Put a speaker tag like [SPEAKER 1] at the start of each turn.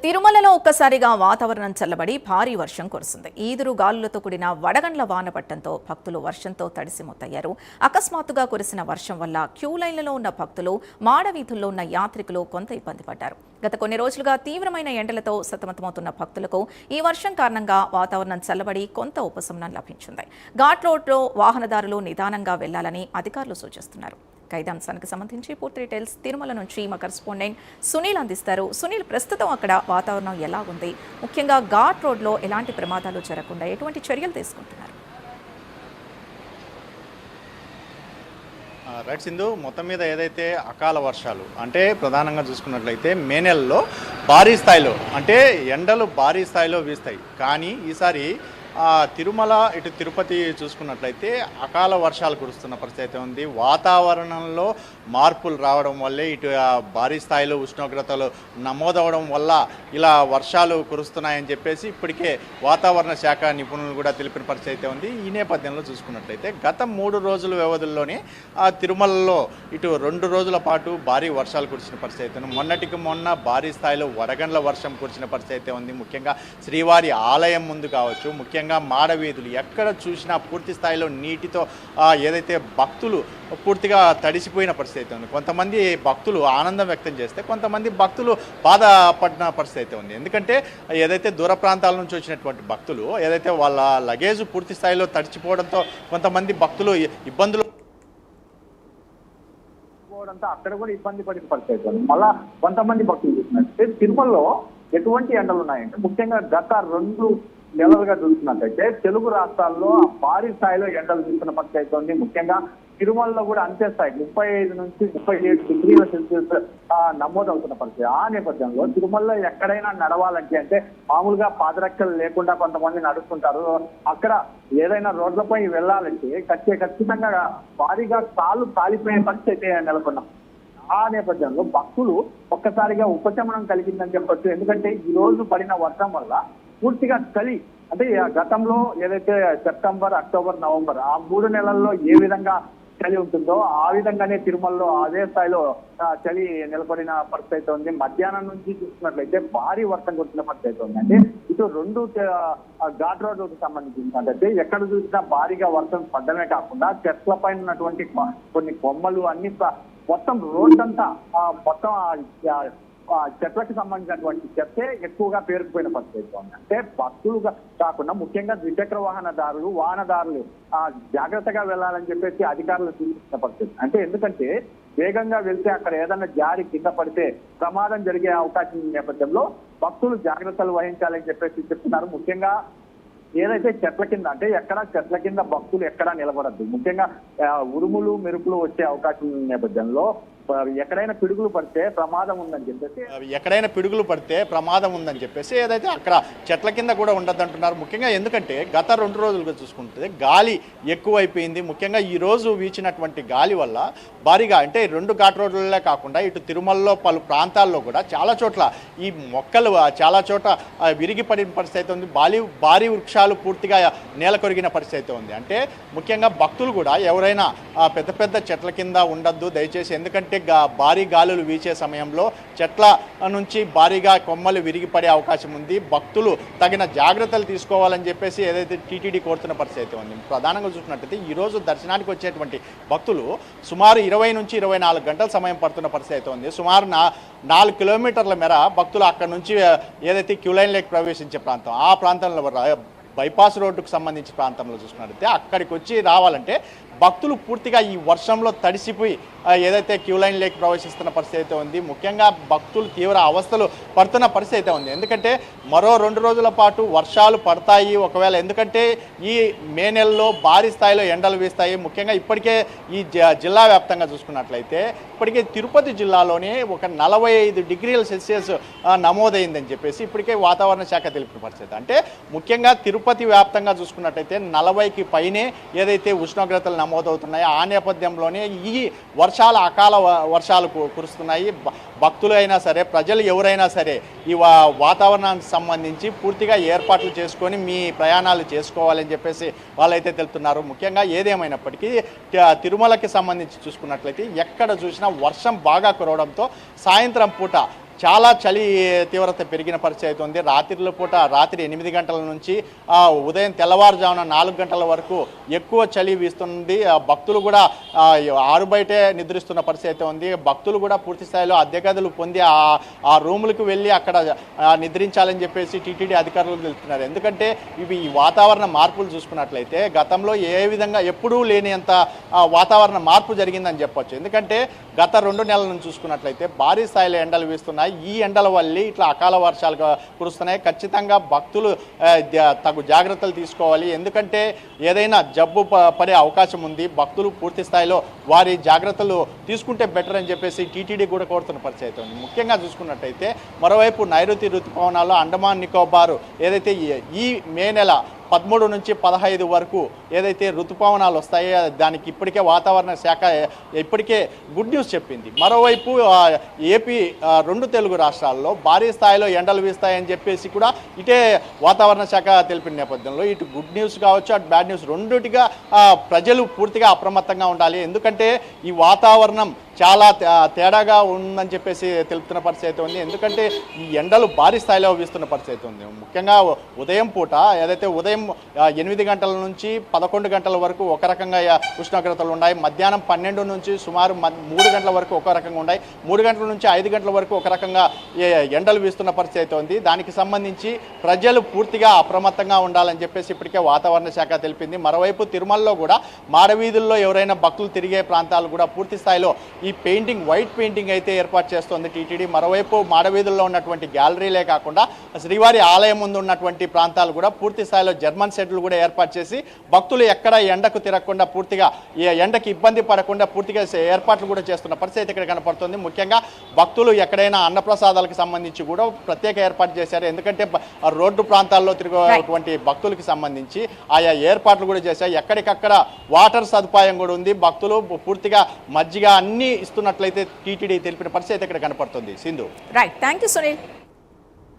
[SPEAKER 1] తిరుమలలో ఒక్కసారిగా వాతావరణం చల్లబడి భారీ వర్షం కురిసింది. ఈదురు గాలులతో కూడిన వడగండ్ల వాన పట్టడంతో భక్తులు వర్షంతో తడిసిమొత్తయ్యారు. అకస్మాత్తుగా కురిసిన వర్షం వల్ల క్యూ లైన్లలో ఉన్న భక్తులు, మాడవీధుల్లో ఉన్న యాత్రికులు కొంత ఇబ్బంది పడ్డారు. గత కొన్ని రోజులుగా తీవ్రమైన ఎండలతో సతమతమవుతున్న భక్తులకు ఈ వర్షం కారణంగా వాతావరణం చల్లబడి కొంత ఉపశమనం లభించింది. ఘాట్ రోడ్లో వాహనదారులు నిదానంగా వెళ్లాలని అధికారులు సూచిస్తున్నారు. ఖైదాంశానికి సంబంధించి పూర్తి డీటెయిల్స్ తిరుమల నుంచి మా కరెస్పాండెంట్ సునీల్ అందిస్తారు. సునీల్, ప్రస్తుతం అక్కడ వాతావరణం ఎలా ఉంది? ముఖ్యంగా ఘాట్ రోడ్లో ఎలాంటి ప్రమాదాలు జరగకుండా ఎటువంటి చర్యలు తీసుకుంటున్నారు?
[SPEAKER 2] రైట్ సింధు, మొత్తం మీద ఏదైతే అకాల వర్షాలు అంటే ప్రధానంగా చూసుకున్నట్లయితే మే నెలలో భారీ స్థాయిలో అంటే ఎండలు భారీ స్థాయిలో వీస్తాయి. కానీ ఈసారి తిరుమల ఇటు తిరుపతి చూసుకున్నట్లయితే అకాల వర్షాలు కురుస్తున్న పరిస్థితి అయితే ఉంది. వాతావరణంలో మార్పులు రావడం వల్లే ఇటు భారీ స్థాయిలో ఉష్ణోగ్రతలు నమోదవడం వల్ల ఇలా వర్షాలు కురుస్తున్నాయని చెప్పేసి ఇప్పటికే వాతావరణ శాఖ నిపుణులు కూడా తెలిపిన పరిస్థితి అయితే ఉంది. ఈ నేపథ్యంలో చూసుకున్నట్లయితే గత 3 రోజుల వ్యవధిలోనే తిరుమలలో ఇటు 2 రోజుల పాటు భారీ వర్షాలు కురిసిన పరిస్థితి అయితే ఉంది. మొన్నటికి మొన్న భారీ స్థాయిలో వడగండ్ల వర్షం కురిసిన పరిస్థితి అయితే ఉంది. ముఖ్యంగా శ్రీవారి ఆలయం ముందు కావచ్చు, ముఖ్యంగా మాడవీధులు ఎక్కడ చూసినా పూర్తి స్థాయిలో నీటితో ఏదైతే భక్తులు పూర్తిగా తడిసిపోయిన పరిస్థితి ఉంది. కొంతమంది భక్తులు ఆనందం వ్యక్తం చేస్తే కొంతమంది భక్తులు బాధపడిన పరిస్థితి ఉంది. ఎందుకంటే ఏదైతే దూర ప్రాంతాల నుంచి వచ్చినటువంటి భక్తులు ఏదైతే వాళ్ళ లగేజ్ పూర్తి స్థాయిలో తడిచిపోవడంతో కొంతమంది భక్తులు ఇబ్బందులు
[SPEAKER 3] అక్కడ కూడా ఇబ్బంది పడిన పరిస్థితి ఉంది. మళ్ళా కొంతమంది భక్తులు చూసినట్టే తిరుమలలో ఎటువంటి ఎండలు ఉన్నాయంటే ముఖ్యంగా గత 2 నెలలుగా చూసినట్టయితే తెలుగు రాష్ట్రాల్లో భారీ స్థాయిలో ఎండలు చూస్తున్న పరిస్థితి ఉంది. ముఖ్యంగా తిరుమలలో కూడా అంతే స్థాయి 35 నుంచి 37 డిగ్రీల సెల్సియస్ నమోదవుతున్న పరిస్థితి. ఆ నేపథ్యంలో తిరుమలలో ఎక్కడైనా నడవాలంటే అంటే మామూలుగా పాదరక్షలు లేకుండా కొంతమంది నడుస్తుంటారు. అక్కడ ఏదైనా రోడ్లపై వెళ్ళాలంటే ఖచ్చితంగా భారీగా కాళ్ళు కాలిపోయే పరిస్థితి నెలకొన్నాం. ఆ నేపథ్యంలో భక్తులు ఒక్కసారిగా ఉపశమనం కలిగిందని చెప్పొచ్చు. ఎందుకంటే ఈ రోజు పడిన వర్షం వల్ల పూర్తిగా చలి అంటే గతంలో ఏదైతే సెప్టెంబర్, అక్టోబర్, నవంబర్ ఆ 3 నెలల్లో ఏ విధంగా చలి ఉంటుందో ఆ విధంగానే తిరుమలలో అదే స్థాయిలో చలి నిలబడిన పరిస్థితి ఉంది. మధ్యాహ్నం నుంచి చూసుకున్నట్లయితే భారీ వర్షం కురిసిన పరిస్థితి ఉంది. అంటే ఇటు 2 ఘాట్ రోడ్డుకు సంబంధించినట్లయితే ఎక్కడ చూసినా భారీగా వర్షం పడ్డమే కాకుండా చెట్ల పైన ఉన్నటువంటి కొన్ని కొమ్మలు అన్ని మొత్తం రోడ్డంతా మొత్తం చెట్లకు సంబంధించినటువంటి చెత్తే ఎక్కువగా పేరుకుపోయిన పరిస్థితి ఉంది. అంటే భక్తులు కాకుండా ముఖ్యంగా ద్విచక్ర వాహనదారులు జాగ్రత్తగా వెళ్లాలని చెప్పేసి అధికారులు సూచిస్తున్న పరిస్థితి. అంటే ఎందుకంటే వేగంగా వెళ్తే అక్కడ ఏదైనా జారి కింద పడితే ప్రమాదం జరిగే అవకాశం నేపథ్యంలో భక్తులు జాగ్రత్తలు వహించాలని చెప్పేసి చెప్తున్నారు. ముఖ్యంగా ఏదైతే చెట్ల కింద అంటే చెట్ల కింద భక్తులు ఎక్కడా నిలబడద్దు. ముఖ్యంగా ఉరుములు మెరుపులు వచ్చే అవకాశం నేపథ్యంలో ఎక్కడైనా పిడుగులు పడితే ప్రమాదం ఉందని
[SPEAKER 2] చెప్పేసి ఏదైతే అక్కడ చెట్ల కింద కూడా ఉండద్దు అంటున్నారు. ముఖ్యంగా ఎందుకంటే గత 2 రోజులుగా చూసుకుంటే గాలి ఎక్కువైపోయింది. ముఖ్యంగా ఈ రోజు వీచినటువంటి గాలి వల్ల భారీగా అంటే 2 ఘాట్ రోడ్లే కాకుండా ఇటు తిరుమలలో పలు ప్రాంతాల్లో కూడా చాలా చోట్ల ఈ మొక్కలు చాలా చోట విరిగి పడిన పరిస్థితి ఉంది. భారీ వృక్షాలు పూర్తిగా నేల కొరిగిన పరిస్థితి ఉంది. అంటే ముఖ్యంగా భక్తులు కూడా ఎవరైనా పెద్ద పెద్ద చెట్ల కింద ఉండద్దు దయచేసి. ఎందుకంటే భారీ గాలులు వీచే సమయంలో చెట్ల నుంచి భారీగా కొమ్మలు విరిగిపడే అవకాశం ఉంది. భక్తులు తగిన జాగ్రత్తలు తీసుకోవాలని చెప్పేసి ఏదైతే టీటీడీ కోరుతున్న పరిస్థితి ఉంది. ప్రధానంగా చూసినట్టయితే ఈరోజు దర్శనానికి వచ్చేటువంటి భక్తులు సుమారు 20 నుంచి 24 గంటల సమయం పడుతున్న పరిస్థితి ఉంది. సుమారు 4 కిలోమీటర్ల మేర భక్తులు అక్కడ నుంచి ఏదైతే క్యూ లైన్ లేక్ ప్రవేశించే ప్రాంతం ఆ ప్రాంతంలో బైపాస్ రోడ్డుకు సంబంధించిన ప్రాంతంలో చూసుకున్నట్లయితే అక్కడికి వచ్చి రావాలంటే భక్తులు పూర్తిగా ఈ వర్షంలో తడిసిపోయి ఏదైతే క్యూ లైన్ లేక్ ప్రవేశిస్తున్న పరిస్థితి అయితే ఉంది. ముఖ్యంగా భక్తులు తీవ్ర అవస్థలు పడుతున్న పరిస్థితి అయితే ఉంది. ఎందుకంటే మరో 2 రోజుల పాటు వర్షాలు పడతాయి ఒకవేళ. ఎందుకంటే ఈ మే నెలలో భారీ స్థాయిలో ఎండలు వీస్తాయి. ముఖ్యంగా ఇప్పటికే ఈ జిల్లా వ్యాప్తంగా చూసుకున్నట్లయితే ఇప్పటికే తిరుపతి జిల్లాలోనే ఒక 45 డిగ్రీల సెల్సియస్ నమోదైందని చెప్పేసి ఇప్పటికే వాతావరణ శాఖ తెలిపిన పరిస్థితి. అంటే ముఖ్యంగా తిరుపతి వ్యాప్తంగా చూసుకున్నట్లయితే 40కి పైనే ఏదైతే ఉష్ణోగ్రతలు నమోదవుతున్నాయి. ఆ నేపథ్యంలోనే ఈ అకాల వర్షాలు కురుస్తున్నాయి. భక్తులు అయినా సరే ప్రజలు ఎవరైనా సరే ఈ వాతావరణానికి సంబంధించి పూర్తిగా ఏర్పాట్లు చేసుకొని మీ ప్రయాణాలు చేసుకోవాలని చెప్పేసి వాళ్ళైతే తెలుపుతున్నారు. ముఖ్యంగా ఏదేమైనప్పటికీ తిరుమలకి సంబంధించి చూసుకున్నట్లయితే ఎక్కడ చూసినా వర్షం బాగా కురవడంతో సాయంత్రం పూట చాలా చలి తీవ్రత పెరిగిన పరిస్థితి అయితే ఉంది. రాత్రిలో పూట రాత్రి 8 గంటల నుంచి ఉదయం తెల్లవారుజామున 4 గంటల వరకు ఎక్కువ చలి వీస్తుంది. భక్తులు కూడా ఆరు బయటే నిద్రిస్తున్న పరిస్థితి అయితే ఉంది. భక్తులు కూడా పూర్తి స్థాయిలో అద్దె గదులు పొంది ఆ రూములకు వెళ్ళి అక్కడ నిద్రించాలని చెప్పేసి టీటీడీ అధికారులు తెలుపుతున్నారు. ఎందుకంటే ఈ వాతావరణ మార్పులు చూసుకున్నట్లయితే గతంలో ఏ విధంగా ఎప్పుడూ లేని అంత వాతావరణ మార్పు జరిగిందని చెప్పొచ్చు. ఎందుకంటే గత 2 నెలల నుంచి చూసుకున్నట్లయితే భారీ స్థాయిలో ఎండలు వీస్తున్నాయి. ఈ ఎండల వల్ల ఇట్లా అకాల వర్షాలు కురుస్తున్నాయి. ఖచ్చితంగా భక్తులు తగు జాగ్రత్తలు తీసుకోవాలి. ఎందుకంటే ఏదైనా జబ్బు పడే అవకాశం ఉంది. భక్తులు పూర్తి స్థాయిలో వారి జాగ్రత్తలు తీసుకుంటే బెటర్ అని చెప్పేసి టీటీడీ కూడా కోరుతున్న పరిస్థితి ఉంది. ముఖ్యంగా చూసుకున్నట్టయితే మరోవైపు నైరుతి ఋతుపవనాలు అండమాన్ నికోబార్ ఏదైతే ఈ మే నెల 13 నుంచి 15 వరకు ఏదైతే ఋతుపవనాలు వస్తాయో దానికి ఇప్పటికే వాతావరణ శాఖ ఇప్పటికే గుడ్ న్యూస్ చెప్పింది. మరోవైపు ఏపీ 2 తెలుగు రాష్ట్రాల్లో భారీ స్థాయిలో ఎండలు వీస్తాయని చెప్పేసి కూడా ఇటే వాతావరణ శాఖ తెలిపిన నేపథ్యంలో ఇటు గుడ్ న్యూస్ కావచ్చు అటు బ్యాడ్ న్యూస్ రెండుటిగా ప్రజలు పూర్తిగా అప్రమత్తంగా ఉండాలి. ఎందుకంటే ఈ వాతావరణం చాలా తేడాగా ఉందని చెప్పేసి తెలుపుతున్న పరిస్థితి ఉంది. ఎందుకంటే ఈ ఎండలు భారీ స్థాయిలో వీస్తున్న పరిస్థితి ఉంది. ముఖ్యంగా ఉదయం పూట ఏదైతే ఉదయం 8 గంటల నుంచి 11 గంటల వరకు ఒక రకంగా ఉష్ణోగ్రతలు ఉన్నాయి. మధ్యాహ్నం 12 నుంచి సుమారు 3 గంటల వరకు ఒక రకంగా ఉన్నాయి. 3 గంటల నుంచి 5 గంటల వరకు ఒక రకంగా ఎండలు వీస్తున్న పరిస్థితి ఉంది. దానికి సంబంధించి ప్రజలు పూర్తిగా అప్రమత్తంగా ఉండాలని చెప్పేసి ఇప్పటికే వాతావరణ శాఖ తెలిపింది. మరోవైపు తిరుమలలో కూడా మాడవీధుల్లో ఎవరైనా భక్తులు తిరిగే ప్రాంతాలు కూడా పూర్తి స్థాయిలో ఈ పెయింటింగ్ వైట్ పెయింటింగ్ అయితే ఏర్పాటు చేస్తోంది టీటీడీ. మరోవైపు మాడవీధుల్లో ఉన్నటువంటి గ్యాలరీలే కాకుండా శ్రీవారి ఆలయం ముందు ఉన్నటువంటి ప్రాంతాలు కూడా పూర్తి స్థాయిలో జర్మన్ షెడ్లు కూడా ఏర్పాటు చేసి భక్తులు ఎక్కడ ఎండకు తిరగకుండా పూర్తిగా ఈ ఎండకి ఇబ్బంది పడకుండా పూర్తిగా ఏర్పాట్లు కూడా చేస్తున్న పరిస్థితి ఇక్కడ కనపడుతుంది. ముఖ్యంగా భక్తులు ఎక్కడైనా అన్నప్రసాదాలకు సంబంధించి కూడా ప్రత్యేక ఏర్పాటు చేశారు. ఎందుకంటే రోడ్డు ప్రాంతాల్లో తిరిగేటువంటి భక్తులకి సంబంధించి ఆయా ఏర్పాట్లు కూడా చేశారు. ఎక్కడికక్కడ వాటర్ సదుపాయం కూడా ఉంది. భక్తులు పూర్తిగా మజ్జిగ అన్ని ఇస్తున్నట్లయితే టీటీడీ తెలిపిన పరిస్థితి ఇక్కడ కనపడుతుంది. Sindhu.
[SPEAKER 1] Right, thank you Sunil.